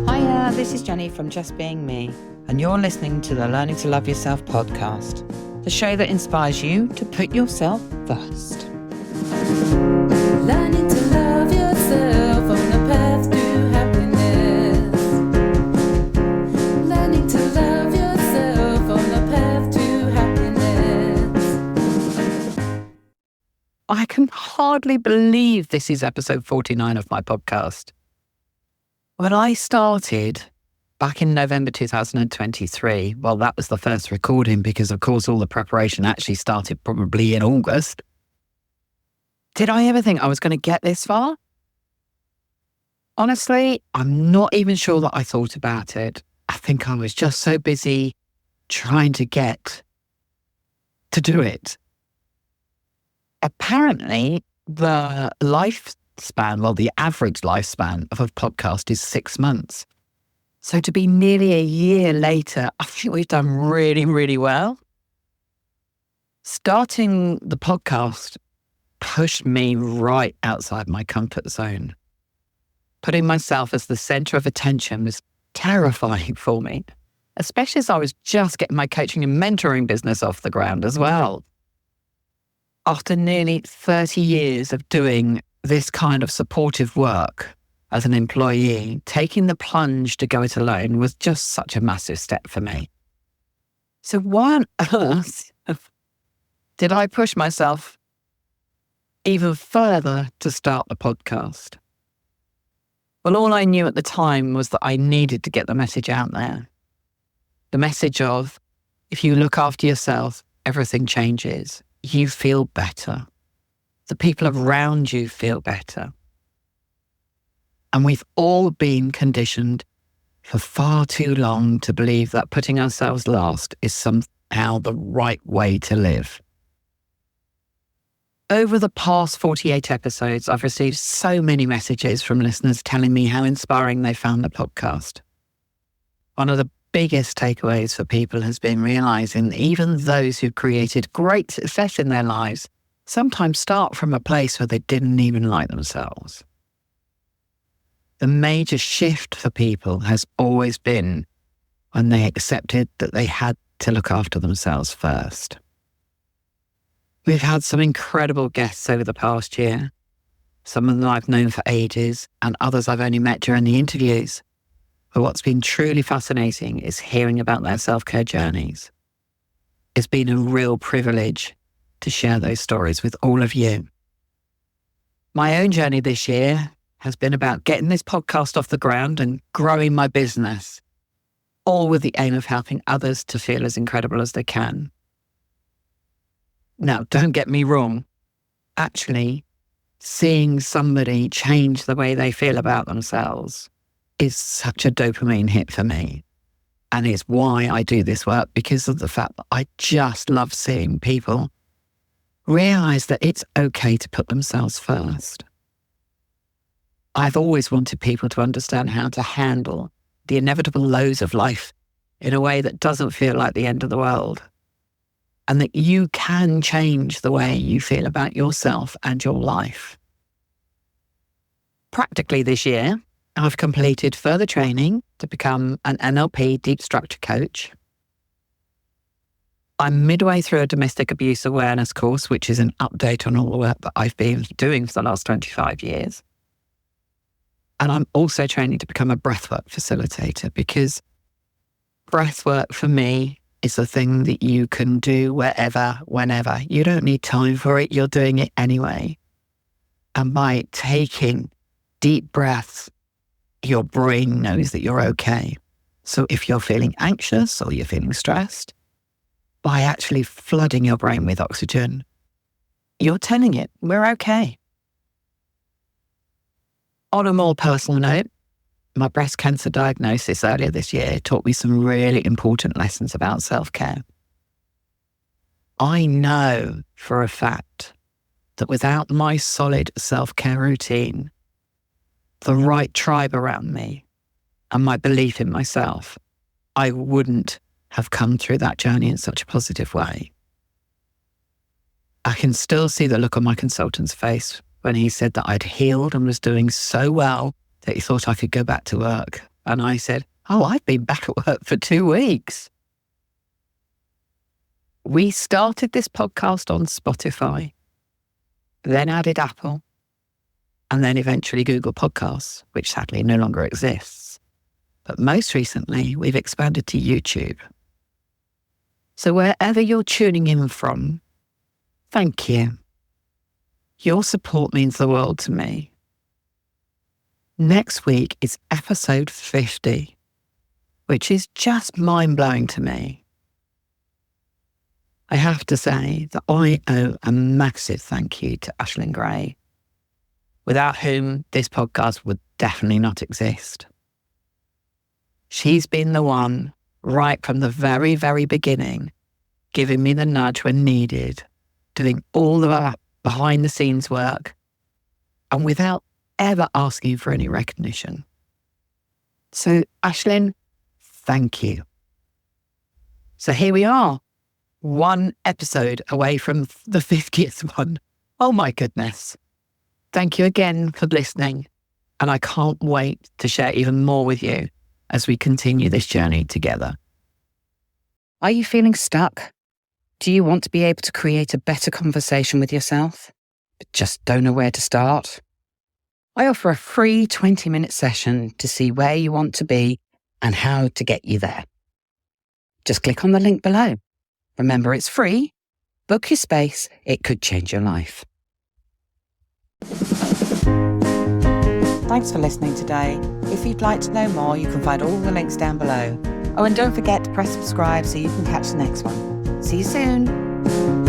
Hiya, this is Jenny from Just Being Me, and you're listening to the Learning to Love Yourself podcast, the show that inspires you to put yourself first. Learning to love yourself on the path to happiness. Learning to love yourself on the path to happiness. I can hardly believe this is episode 49 of my podcast. When I started back in November 2023, well, that was the first recording because, of course, all the preparation actually started probably in August. Did I ever think I was going to get this far? Honestly, I'm not even sure that I thought about it. I think I was just so busy trying to get to do it. Apparently, the average lifespan of a podcast is 6 months. So to be nearly a year later, I think we've done really, really well. Starting the podcast pushed me right outside my comfort zone. Putting myself as the center of attention was terrifying for me, especially as I was just getting my coaching and mentoring business off the ground as well. After nearly 30 years of doing this kind of supportive work as an employee, taking the plunge to go it alone was just such a massive step for me. So why on earth did I push myself even further to start the podcast? Well, all I knew at the time was that I needed to get the message out there. The message of, if you look after yourself, everything changes. You feel better. The people around you feel better. And we've all been conditioned for far too long to believe that putting ourselves last is somehow the right way to live. Over the past 48 episodes, I've received so many messages from listeners telling me how inspiring they found the podcast. One of the biggest takeaways for people has been realizing that even those who've created great success in their lives sometimes start from a place where they didn't even like themselves. The major shift for people has always been when they accepted that they had to look after themselves first. We've had some incredible guests over the past year. Some of them I've known for ages, and others I've only met during the interviews. But what's been truly fascinating is hearing about their self-care journeys. It's been a real privilege to share those stories with all of you. My own journey this year has been about getting this podcast off the ground and growing my business, all with the aim of helping others to feel as incredible as they can. Now, don't get me wrong. Actually, seeing somebody change the way they feel about themselves is such a dopamine hit for me. And it's why I do this work, because of the fact that I just love seeing people realize that it's okay to put themselves first. I've always wanted people to understand how to handle the inevitable lows of life in a way that doesn't feel like the end of the world. And that you can change the way you feel about yourself and your life. Practically this year, I've completed further training to become an NLP deep structure coach. I'm midway through a domestic abuse awareness course, which is an update on all the work that I've been doing for the last 25 years. And I'm also training to become a breathwork facilitator, because breathwork for me is a thing that you can do wherever, whenever. You don't need time for it. You're doing it anyway. And by taking deep breaths, your brain knows that you're okay. So if you're feeling anxious or you're feeling stressed, by actually flooding your brain with oxygen, you're telling it, we're okay. On a more personal note, my breast cancer diagnosis earlier this year taught me some really important lessons about self-care. I know for a fact that without my solid self-care routine, the right tribe around me, and my belief in myself, I wouldn't have come through that journey in such a positive way. I can still see the look on my consultant's face when he said that I'd healed and was doing so well that he thought I could go back to work. And I said, oh, I've been back at work for 2 weeks. We started this podcast on Spotify, then added Apple, and then eventually Google Podcasts, which sadly no longer exists. But most recently, we've expanded to YouTube. So wherever you're tuning in from, thank you. Your support means the world to me. Next week is episode 50, which is just mind-blowing to me. I have to say that I owe a massive thank you to Aisling Gray, without whom this podcast would definitely not exist. She's been the one, right from the very, very beginning, giving me the nudge when needed, doing all the behind-the-scenes work, and without ever asking for any recognition. So, Aisling, thank you. So here we are, one episode away from the 50th one. Oh my goodness. Thank you again for listening, and I can't wait to share even more with you as we continue this journey together. Are you feeling stuck? Do you want to be able to create a better conversation with yourself, but just don't know where to start? I offer a free 20-minute session to see where you want to be and how to get you there. Just click on the link below. Remember, it's free. Book your space. It could change your life. Thanks for listening today. If you'd like to know more, you can find all the links down below. Oh, and don't forget to press subscribe so you can catch the next one. See you soon.